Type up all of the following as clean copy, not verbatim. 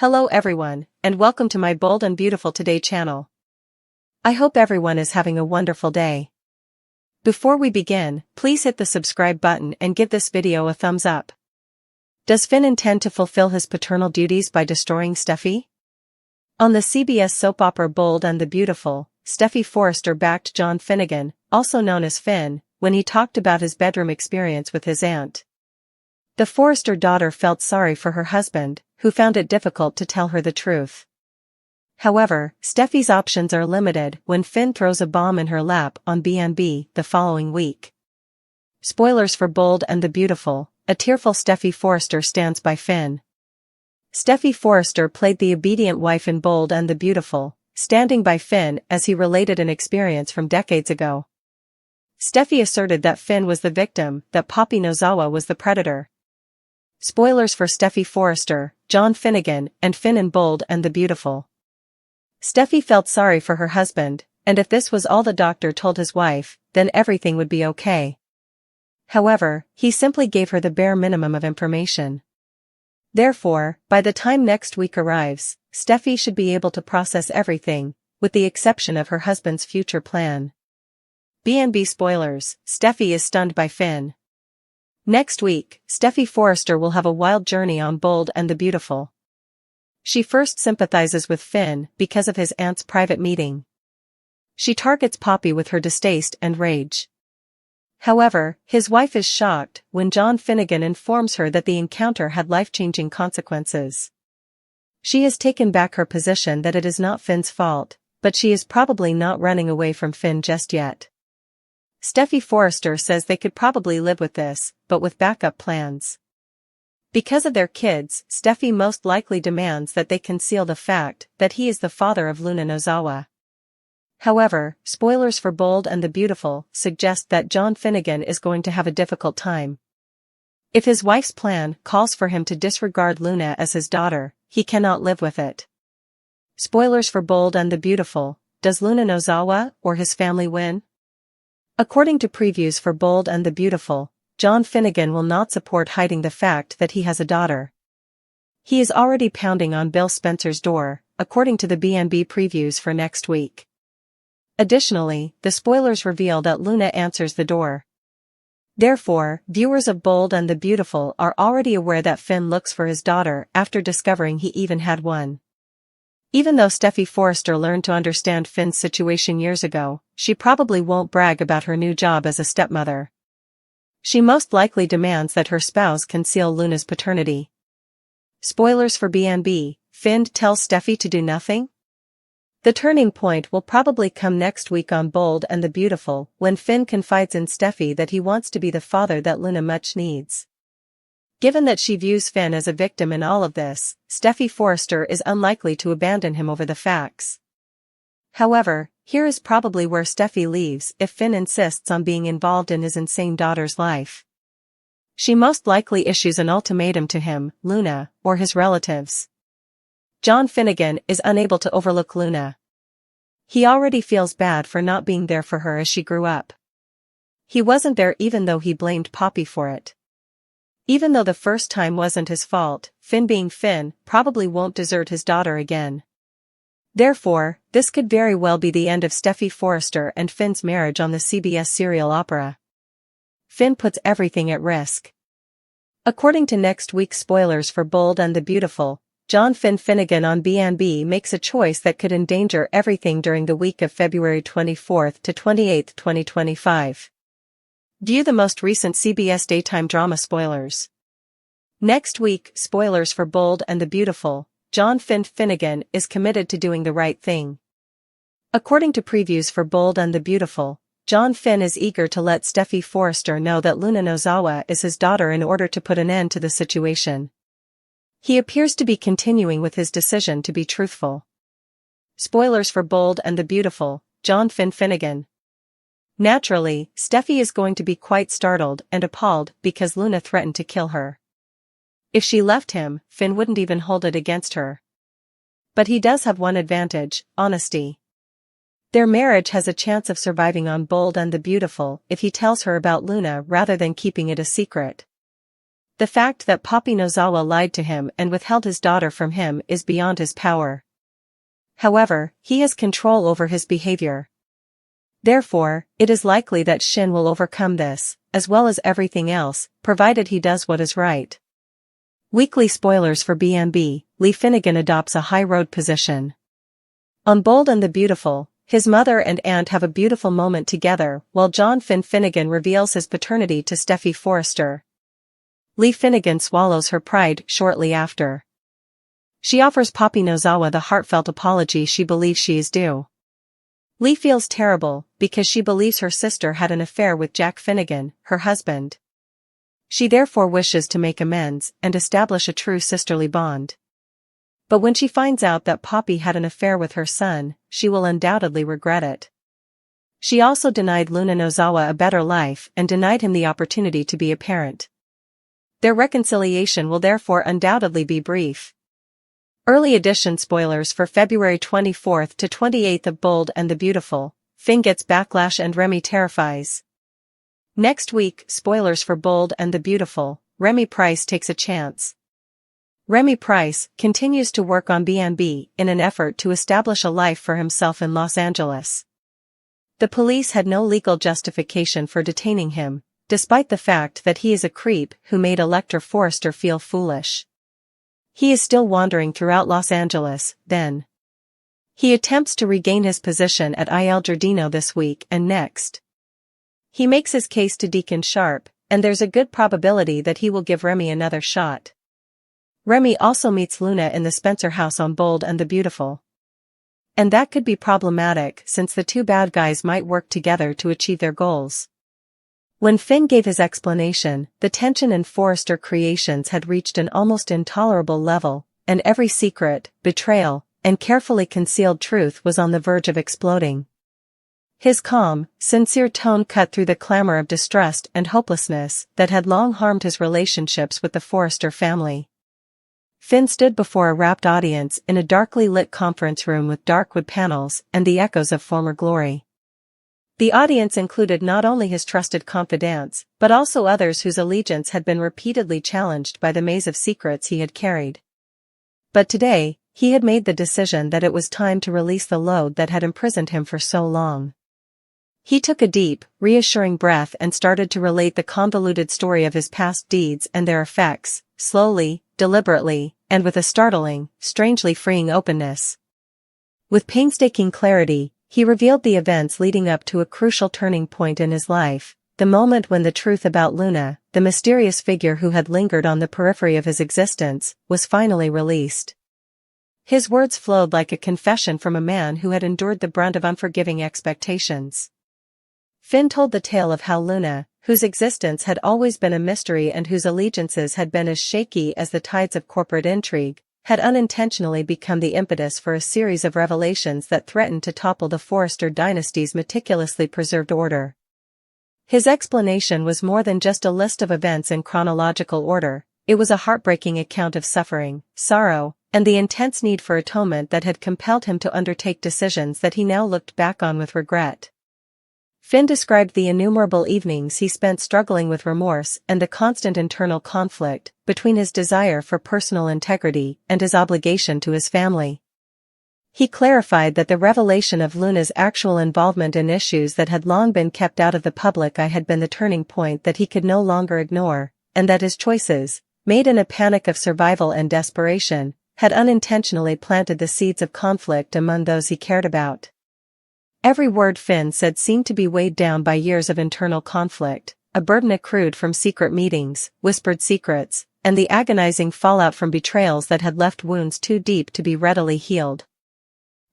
Hello everyone, and welcome to my Bold and Beautiful Today channel. I hope everyone is having a wonderful day. Before we begin, please hit the subscribe button and give this video a thumbs up. Does Finn intend to fulfill his paternal duties by destroying Steffy? On the CBS soap opera Bold and the Beautiful, Steffy Forrester backed John Finnegan, also known as Finn, when he talked about his bedroom experience with his aunt. The Forrester daughter felt sorry for her husband, who found it difficult to tell her the truth. However, Steffy's options are limited when Finn throws a bomb in her lap on B&B the following week. Spoilers for Bold and the Beautiful, a tearful Steffy Forrester stands by Finn. Steffy Forrester played the obedient wife in Bold and the Beautiful, standing by Finn as he related an experience from decades ago. Steffy asserted that Finn was the victim, that Poppy Nozawa was the predator. Spoilers for Steffy Forrester, John Finnegan, and Finn in Bold and the Beautiful. Steffy felt sorry for her husband, and if this was all the doctor told his wife, then everything would be okay. However, he simply gave her the bare minimum of information. Therefore, by the time next week arrives, Steffy should be able to process everything, with the exception of her husband's future plan. B&B spoilers, Steffy is stunned by Finn. Next week, Steffy Forrester will have a wild journey on Bold and the Beautiful. She first sympathizes with Finn because of his aunt's private meeting. She targets Poppy with her distaste and rage. However, his wife is shocked when John Finnegan informs her that the encounter had life-changing consequences. She has taken back her position that it is not Finn's fault, but she is probably not running away from Finn just yet. Steffy Forrester says they could probably live with this, but with backup plans. Because of their kids, Steffy most likely demands that they conceal the fact that he is the father of Luna Nozawa. However, spoilers for Bold and the Beautiful suggest that John Finnegan is going to have a difficult time. If his wife's plan calls for him to disregard Luna as his daughter, he cannot live with it. Spoilers for Bold and the Beautiful, does Luna Nozawa or his family win? According to previews for Bold and the Beautiful, John Finnegan will not support hiding the fact that he has a daughter. He is already pounding on Bill Spencer's door, according to the B&B previews for next week. Additionally, the spoilers reveal that Luna answers the door. Therefore, viewers of Bold and the Beautiful are already aware that Finn looks for his daughter after discovering he even had one. Even though Steffy Forrester learned to understand Finn's situation years ago, she probably won't brag about her new job as a stepmother. She most likely demands that her spouse conceal Luna's paternity. Spoilers for B&B, Finn tells Steffy to do nothing? The turning point will probably come next week on Bold and the Beautiful when Finn confides in Steffy that he wants to be the father that Luna much needs. Given that she views Finn as a victim in all of this, Steffy Forrester is unlikely to abandon him over the facts. However, here is probably where Steffy leaves if Finn insists on being involved in his insane daughter's life. She most likely issues an ultimatum to him, Luna, or his relatives. John Finnegan is unable to overlook Luna. He already feels bad for not being there for her as she grew up. He wasn't there even though he blamed Poppy for it. Even though the first time wasn't his fault, Finn being Finn probably won't desert his daughter again. Therefore, this could very well be the end of Steffy Forrester and Finn's marriage on the CBS serial opera. Finn puts everything at risk. According to next week's spoilers for Bold and the Beautiful, John Finnegan on B&B makes a choice that could endanger everything during the week of February 24th to 28th, 2025. View the most recent CBS daytime drama spoilers. Next week, spoilers for Bold and the Beautiful, John Finnegan is committed to doing the right thing. According to previews for Bold and the Beautiful, John Finn is eager to let Steffy Forrester know that Luna Nozawa is his daughter in order to put an end to the situation. He appears to be continuing with his decision to be truthful. Spoilers for Bold and the Beautiful, John Finnegan. Naturally, Steffy is going to be quite startled and appalled because Luna threatened to kill her. If she left him, Finn wouldn't even hold it against her. But he does have one advantage, honesty. Their marriage has a chance of surviving on Bold and the Beautiful if he tells her about Luna rather than keeping it a secret. The fact that Papi Nozawa lied to him and withheld his daughter from him is beyond his power. However, he has control over his behavior. Therefore, it is likely that Shin will overcome this, as well as everything else, provided he does what is right. Weekly spoilers for BMB, Lee Finnegan adopts a high road position. On Bold and the Beautiful, his mother and aunt have a beautiful moment together while John Finnegan reveals his paternity to Steffy Forrester. Lee Finnegan swallows her pride shortly after. She offers Papi Nozawa the heartfelt apology she believes she is due. Lee feels terrible because she believes her sister had an affair with Jack Finnegan, her husband. She therefore wishes to make amends and establish a true sisterly bond. But when she finds out that Papi had an affair with her son, she will undoubtedly regret it. She also denied Luna Nozawa a better life and denied him the opportunity to be a parent. Their reconciliation will therefore undoubtedly be brief. Early edition spoilers for February 24th to 28th of Bold and the Beautiful, Finn gets backlash and Remy terrifies. Next week, spoilers for Bold and the Beautiful, Remy Price takes a chance. Remy Price continues to work on BMB in an effort to establish a life for himself in Los Angeles. The police had no legal justification for detaining him, despite the fact that he is a creep who made Elector Forrester feel foolish. He is still wandering throughout Los Angeles, then. He attempts to regain his position at Il Giardino this week and next. He makes his case to Deacon Sharp, and there's a good probability that he will give Remy another shot. Remy also meets Luna in the Spencer house on Bold and the Beautiful. And that could be problematic since the two bad guys might work together to achieve their goals. When Finn gave his explanation, the tension in Forrester Creations had reached an almost intolerable level, and every secret, betrayal, and carefully concealed truth was on the verge of exploding. His calm, sincere tone cut through the clamor of distrust and hopelessness that had long harmed his relationships with the Forrester family. Finn stood before a rapt audience in a darkly lit conference room with dark wood panels and the echoes of former glory. The audience included not only his trusted confidants, but also others whose allegiance had been repeatedly challenged by the maze of secrets he had carried. But today, he had made the decision that it was time to release the load that had imprisoned him for so long. He took a deep, reassuring breath and started to relate the convoluted story of his past deeds and their effects, slowly, deliberately, and with a startling, strangely freeing openness. With painstaking clarity, he revealed the events leading up to a crucial turning point in his life, the moment when the truth about Luna, the mysterious figure who had lingered on the periphery of his existence, was finally released. His words flowed like a confession from a man who had endured the brunt of unforgiving expectations. Finn told the tale of how Luna, whose existence had always been a mystery and whose allegiances had been as shaky as the tides of corporate intrigue, had unintentionally become the impetus for a series of revelations that threatened to topple the Forrester dynasty's meticulously preserved order. His explanation was more than just a list of events in chronological order, it was a heartbreaking account of suffering, sorrow, and the intense need for atonement that had compelled him to undertake decisions that he now looked back on with regret. Finn described the innumerable evenings he spent struggling with remorse and the constant internal conflict between his desire for personal integrity and his obligation to his family. He clarified that the revelation of Luna's actual involvement in issues that had long been kept out of the public eye had been the turning point that he could no longer ignore, and that his choices, made in a panic of survival and desperation, had unintentionally planted the seeds of conflict among those he cared about. Every word Finn said seemed to be weighed down by years of internal conflict, a burden accrued from secret meetings, whispered secrets, and the agonizing fallout from betrayals that had left wounds too deep to be readily healed.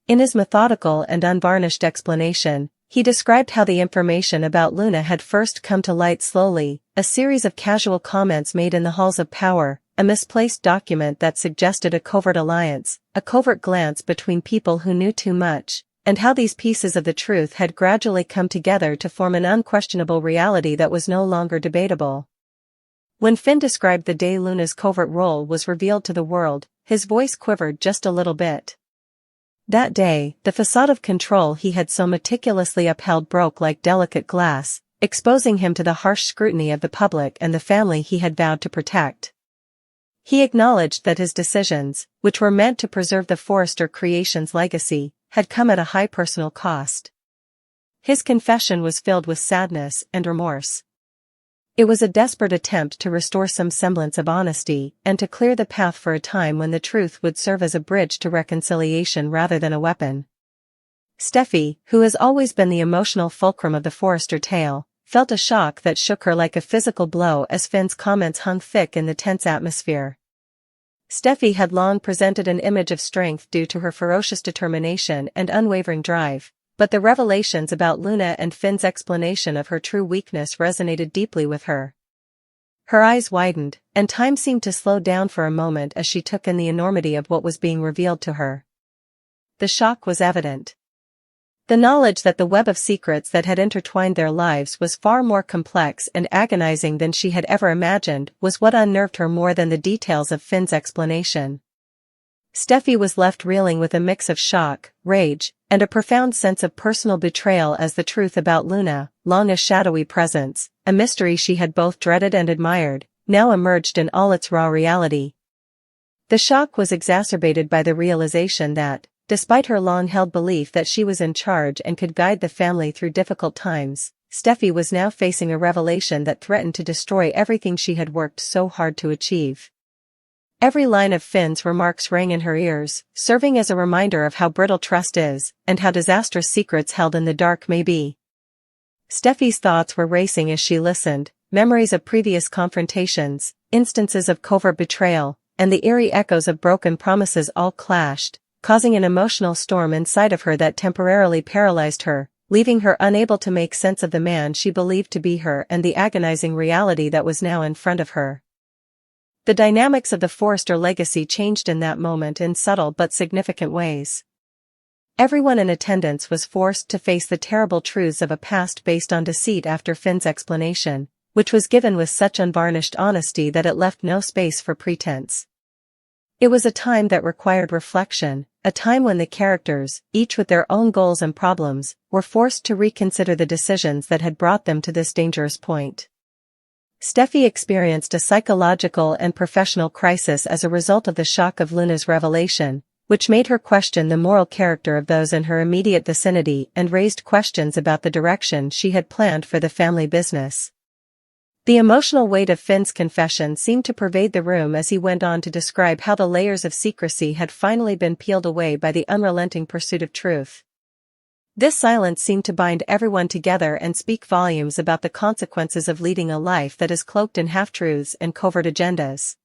In his methodical and unvarnished explanation, he described how the information about Luna had first come to light slowly, a series of casual comments made in the halls of power, a misplaced document that suggested a covert alliance, a covert glance between people who knew too much, and how these pieces of the truth had gradually come together to form an unquestionable reality that was no longer debatable. When Finn described the day Luna's covert role was revealed to the world, his voice quivered just a little bit. That day, the facade of control he had so meticulously upheld broke like delicate glass, exposing him to the harsh scrutiny of the public and the family he had vowed to protect. He acknowledged that his decisions, which were meant to preserve the Forrester creation's legacy, had come at a high personal cost. His confession was filled with sadness and remorse. It was a desperate attempt to restore some semblance of honesty and to clear the path for a time when the truth would serve as a bridge to reconciliation rather than a weapon. Steffy, who has always been the emotional fulcrum of the Forrester tale, felt a shock that shook her like a physical blow as Finn's comments hung thick in the tense atmosphere. Steffy had long presented an image of strength due to her ferocious determination and unwavering drive, but the revelations about Luna and Finn's explanation of her true weakness resonated deeply with her. Her eyes widened, and time seemed to slow down for a moment as she took in the enormity of what was being revealed to her. The shock was evident. The knowledge that the web of secrets that had intertwined their lives was far more complex and agonizing than she had ever imagined was what unnerved her more than the details of Finn's explanation. Steffy was left reeling with a mix of shock, rage, and a profound sense of personal betrayal as the truth about Luna, long a shadowy presence, a mystery she had both dreaded and admired, now emerged in all its raw reality. The shock was exacerbated by the realization that, despite her long-held belief that she was in charge and could guide the family through difficult times, Steffy was now facing a revelation that threatened to destroy everything she had worked so hard to achieve. Every line of Finn's remarks rang in her ears, serving as a reminder of how brittle trust is, and how disastrous secrets held in the dark may be. Steffy's thoughts were racing as she listened, memories of previous confrontations, instances of covert betrayal, and the eerie echoes of broken promises all clashed, causing an emotional storm inside of her that temporarily paralyzed her, leaving her unable to make sense of the man she believed to be her and the agonizing reality that was now in front of her. The dynamics of the Forrester legacy changed in that moment in subtle but significant ways. Everyone in attendance was forced to face the terrible truths of a past based on deceit after Finn's explanation, which was given with such unvarnished honesty that it left no space for pretense. It was a time that required reflection, a time when the characters, each with their own goals and problems, were forced to reconsider the decisions that had brought them to this dangerous point. Steffy experienced a psychological and professional crisis as a result of the shock of Luna's revelation, which made her question the moral character of those in her immediate vicinity and raised questions about the direction she had planned for the family business. The emotional weight of Finn's confession seemed to pervade the room as he went on to describe how the layers of secrecy had finally been peeled away by the unrelenting pursuit of truth. This silence seemed to bind everyone together and speak volumes about the consequences of leading a life that is cloaked in half-truths and covert agendas.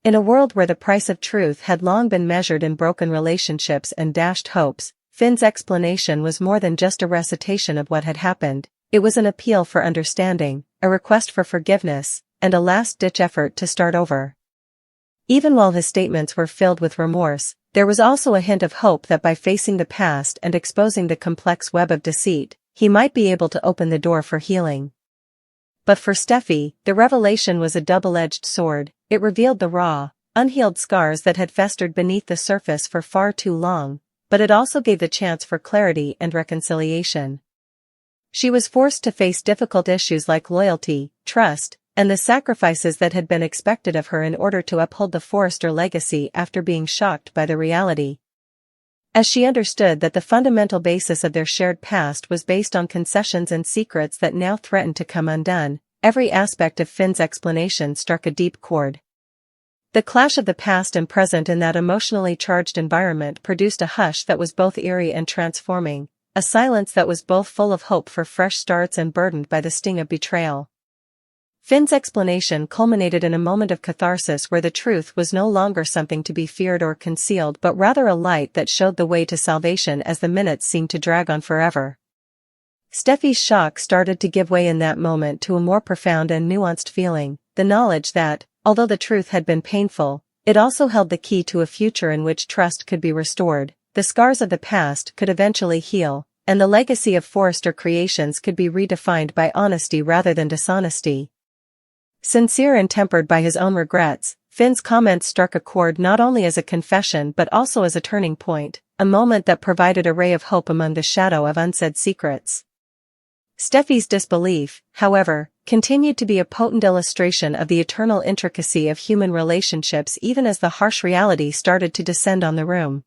In a world where the price of truth had long been measured in broken relationships and dashed hopes, Finn's explanation was more than just a recitation of what had happened. It was an appeal for understanding, a request for forgiveness, and a last-ditch effort to start over. Even while his statements were filled with remorse, there was also a hint of hope that by facing the past and exposing the complex web of deceit, he might be able to open the door for healing. But for Steffy, the revelation was a double-edged sword. It revealed the raw, unhealed scars that had festered beneath the surface for far too long, but it also gave the chance for clarity and reconciliation. She was forced to face difficult issues like loyalty, trust, and the sacrifices that had been expected of her in order to uphold the Forrester legacy after being shocked by the reality. As she understood that the fundamental basis of their shared past was based on concessions and secrets that now threatened to come undone, every aspect of Finn's explanation struck a deep chord. The clash of the past and present in that emotionally charged environment produced a hush that was both eerie and transforming, a silence that was both full of hope for fresh starts and burdened by the sting of betrayal. Finn's explanation culminated in a moment of catharsis where the truth was no longer something to be feared or concealed but rather a light that showed the way to salvation as the minutes seemed to drag on forever. Steffy's shock started to give way in that moment to a more profound and nuanced feeling, the knowledge that, although the truth had been painful, it also held the key to a future in which trust could be restored, the scars of the past could eventually heal, and the legacy of Forrester creations could be redefined by honesty rather than dishonesty. Sincere and tempered by his own regrets, Finn's comments struck a chord not only as a confession but also as a turning point, a moment that provided a ray of hope among the shadow of unsaid secrets. Steffy's disbelief, however, continued to be a potent illustration of the eternal intricacy of human relationships even as the harsh reality started to descend on the room.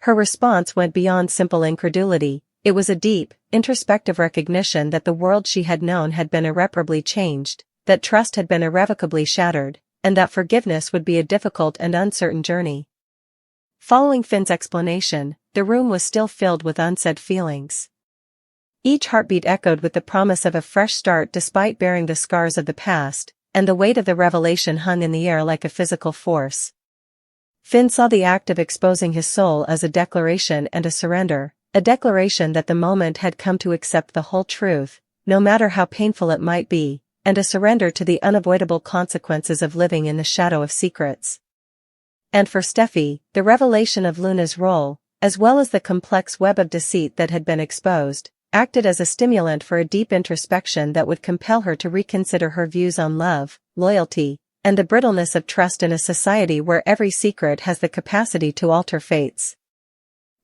Her response went beyond simple incredulity. It was a deep, introspective recognition that the world she had known had been irreparably changed, that trust had been irrevocably shattered, and that forgiveness would be a difficult and uncertain journey. Following Finn's explanation, the room was still filled with unsaid feelings. Each heartbeat echoed with the promise of a fresh start despite bearing the scars of the past, and the weight of the revelation hung in the air like a physical force. Finn saw the act of exposing his soul as a declaration and a surrender, a declaration that the moment had come to accept the whole truth, no matter how painful it might be, and a surrender to the unavoidable consequences of living in the shadow of secrets. And for Steffy, the revelation of Luna's role, as well as the complex web of deceit that had been exposed, acted as a stimulant for a deep introspection that would compel her to reconsider her views on love, loyalty, and the brittleness of trust in a society where every secret has the capacity to alter fates.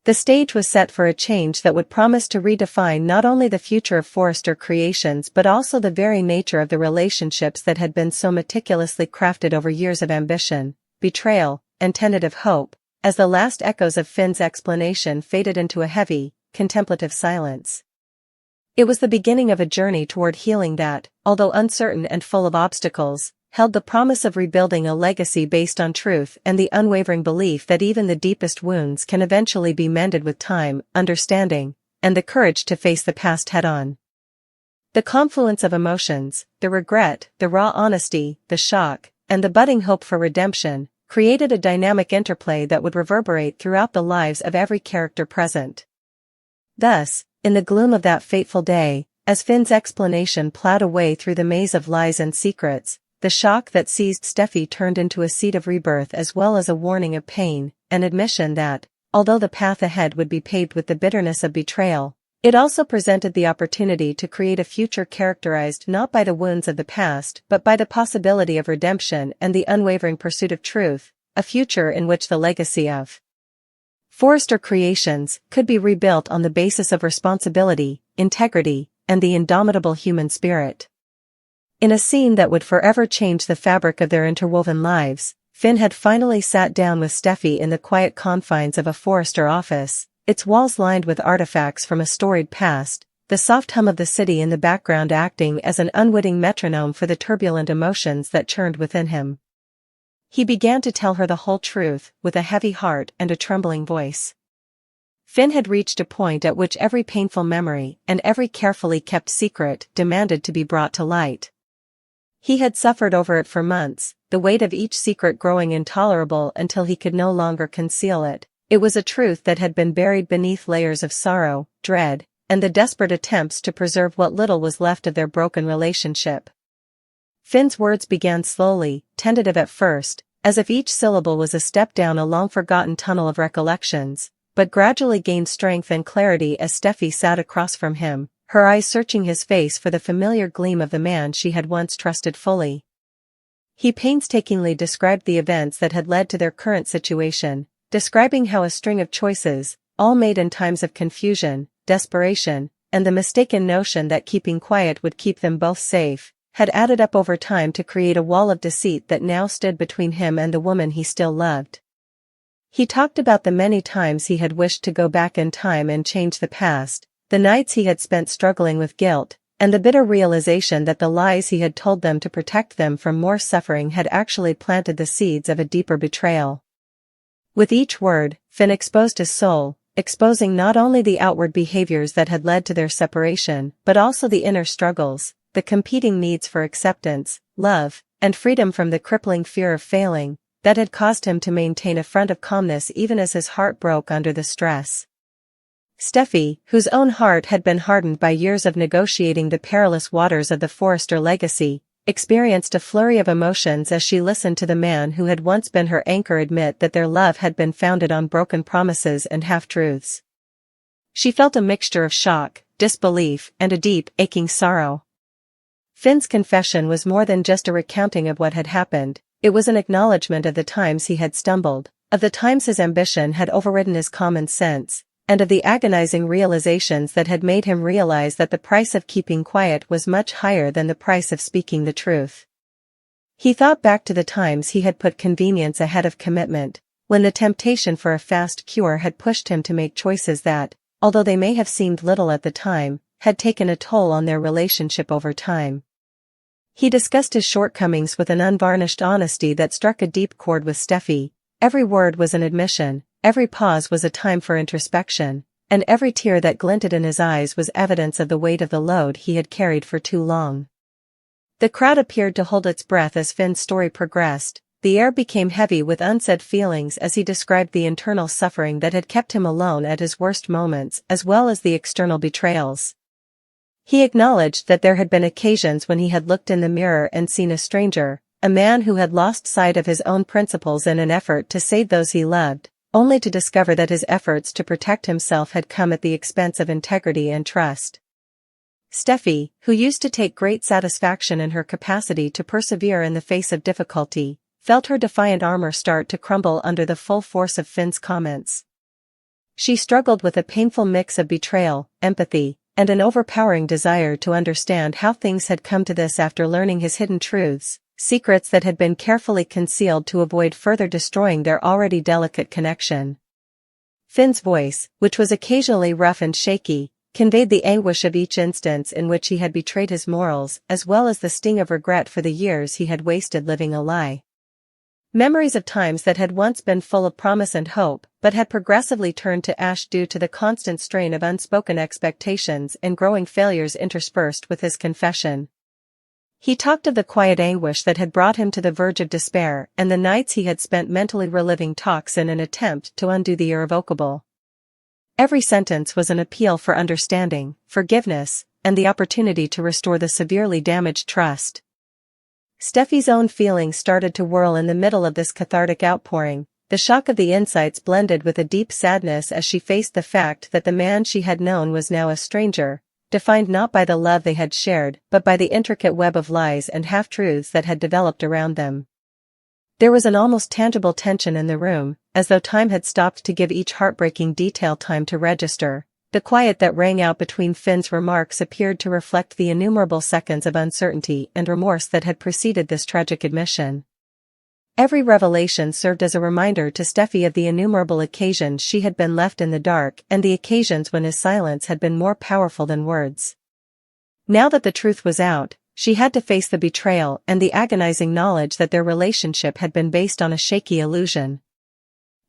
The stage was set for a change that would promise to redefine not only the future of Forrester creations but also the very nature of the relationships that had been so meticulously crafted over years of ambition, betrayal, and tentative hope, as the last echoes of Finn's explanation faded into a heavy, contemplative silence. It was the beginning of a journey toward healing that, although uncertain and full of obstacles, held the promise of rebuilding a legacy based on truth and the unwavering belief that even the deepest wounds can eventually be mended with time, understanding, and the courage to face the past head-on. The confluence of emotions, the regret, the raw honesty, the shock, and the budding hope for redemption, created a dynamic interplay that would reverberate throughout the lives of every character present. Thus, in the gloom of that fateful day, as Finn's explanation plowed a way through the maze of lies and secrets, the shock that seized Steffy turned into a seed of rebirth as well as a warning of pain, an admission that, although the path ahead would be paved with the bitterness of betrayal, it also presented the opportunity to create a future characterized not by the wounds of the past but by the possibility of redemption and the unwavering pursuit of truth, a future in which the legacy of Forrester creations could be rebuilt on the basis of responsibility, integrity, and the indomitable human spirit. In a scene that would forever change the fabric of their interwoven lives, Finn had finally sat down with Steffy in the quiet confines of a Forrester office, its walls lined with artifacts from a storied past, the soft hum of the city in the background acting as an unwitting metronome for the turbulent emotions that churned within him. He began to tell her the whole truth, with a heavy heart and a trembling voice. Finn had reached a point at which every painful memory and every carefully kept secret demanded to be brought to light. He had suffered over it for months, the weight of each secret growing intolerable until he could no longer conceal it. It was a truth that had been buried beneath layers of sorrow, dread, and the desperate attempts to preserve what little was left of their broken relationship. Finn's words began slowly, tentative at first, as if each syllable was a step down a long-forgotten tunnel of recollections, but gradually gained strength and clarity as Steffy sat across from him, her eyes searching his face for the familiar gleam of the man she had once trusted fully. He painstakingly described the events that had led to their current situation, describing how a string of choices, all made in times of confusion, desperation, and the mistaken notion that keeping quiet would keep them both safe, had added up over time to create a wall of deceit that now stood between him and the woman he still loved. He talked about the many times he had wished to go back in time and change the past, the nights he had spent struggling with guilt, and the bitter realization that the lies he had told them to protect them from more suffering had actually planted the seeds of a deeper betrayal. With each word, Finn exposed his soul, exposing not only the outward behaviors that had led to their separation, but also the inner struggles, the competing needs for acceptance, love, and freedom from the crippling fear of failing, that had caused him to maintain a front of calmness even as his heart broke under the stress. Steffy, whose own heart had been hardened by years of negotiating the perilous waters of the Forrester legacy, experienced a flurry of emotions as she listened to the man who had once been her anchor admit that their love had been founded on broken promises and half-truths. She felt a mixture of shock, disbelief, and a deep, aching sorrow. Finn's confession was more than just a recounting of what had happened, it was an acknowledgement of the times he had stumbled, of the times his ambition had overridden his common sense, and of the agonizing realizations that had made him realize that the price of keeping quiet was much higher than the price of speaking the truth. He thought back to the times he had put convenience ahead of commitment, when the temptation for a fast cure had pushed him to make choices that, although they may have seemed little at the time, had taken a toll on their relationship over time. He discussed his shortcomings with an unvarnished honesty that struck a deep chord with Steffy. Every word was an admission, every pause was a time for introspection, and every tear that glinted in his eyes was evidence of the weight of the load he had carried for too long. The crowd appeared to hold its breath as Finn's story progressed. The air became heavy with unsaid feelings as he described the internal suffering that had kept him alone at his worst moments as well as the external betrayals. He acknowledged that there had been occasions when he had looked in the mirror and seen a stranger, a man who had lost sight of his own principles in an effort to save those he loved, only to discover that his efforts to protect himself had come at the expense of integrity and trust. Steffy, who used to take great satisfaction in her capacity to persevere in the face of difficulty, felt her defiant armor start to crumble under the full force of Finn's comments. She struggled with a painful mix of betrayal, empathy, and an overpowering desire to understand how things had come to this after learning his hidden truths, secrets that had been carefully concealed to avoid further destroying their already delicate connection. Finn's voice, which was occasionally rough and shaky, conveyed the anguish of each instance in which he had betrayed his morals as well as the sting of regret for the years he had wasted living a lie. Memories of times that had once been full of promise and hope, but had progressively turned to ash due to the constant strain of unspoken expectations and growing failures interspersed with his confession. He talked of the quiet anguish that had brought him to the verge of despair and the nights he had spent mentally reliving talks in an attempt to undo the irrevocable. Every sentence was an appeal for understanding, forgiveness, and the opportunity to restore the severely damaged trust. Steffy's own feelings started to whirl in the middle of this cathartic outpouring. The shock of the insights blended with a deep sadness as she faced the fact that the man she had known was now a stranger, defined not by the love they had shared but by the intricate web of lies and half-truths that had developed around them. There was an almost tangible tension in the room, as though time had stopped to give each heartbreaking detail time to register. The quiet that rang out between Finn's remarks appeared to reflect the innumerable seconds of uncertainty and remorse that had preceded this tragic admission. Every revelation served as a reminder to Steffy of the innumerable occasions she had been left in the dark and the occasions when his silence had been more powerful than words. Now that the truth was out, she had to face the betrayal and the agonizing knowledge that their relationship had been based on a shaky illusion.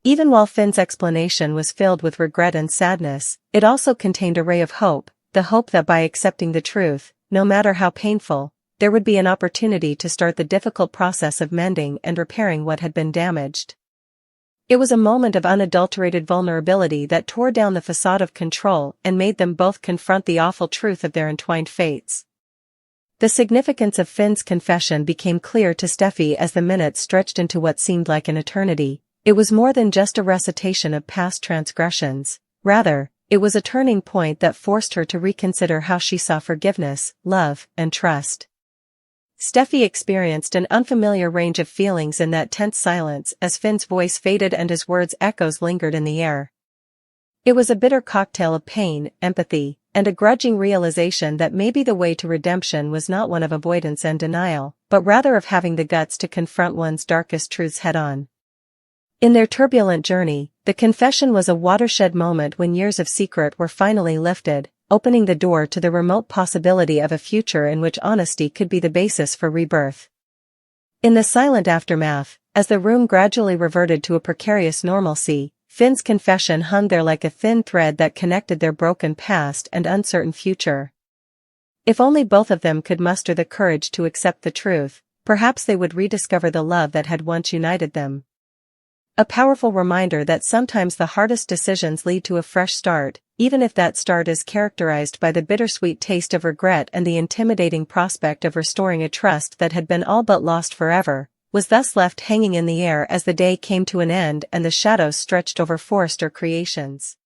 Even while Finn's explanation was filled with regret and sadness, it also contained a ray of hope, the hope that by accepting the truth, no matter how painful, there would be an opportunity to start the difficult process of mending and repairing what had been damaged. It was a moment of unadulterated vulnerability that tore down the facade of control and made them both confront the awful truth of their entwined fates. The significance of Finn's confession became clear to Steffy as the minutes stretched into what seemed like an eternity. It was more than just a recitation of past transgressions, rather, it was a turning point that forced her to reconsider how she saw forgiveness, love, and trust. Steffy experienced an unfamiliar range of feelings in that tense silence as Finn's voice faded and his words' echoes lingered in the air. It was a bitter cocktail of pain, empathy, and a grudging realization that maybe the way to redemption was not one of avoidance and denial, but rather of having the guts to confront one's darkest truths head-on. In their turbulent journey, the confession was a watershed moment when years of secret were finally lifted, opening the door to the remote possibility of a future in which honesty could be the basis for rebirth. In the silent aftermath, as the room gradually reverted to a precarious normalcy, Finn's confession hung there like a thin thread that connected their broken past and uncertain future. If only both of them could muster the courage to accept the truth, perhaps they would rediscover the love that had once united them. A powerful reminder that sometimes the hardest decisions lead to a fresh start, even if that start is characterized by the bittersweet taste of regret and the intimidating prospect of restoring a trust that had been all but lost forever, was thus left hanging in the air as the day came to an end and the shadows stretched over Forrester Creations.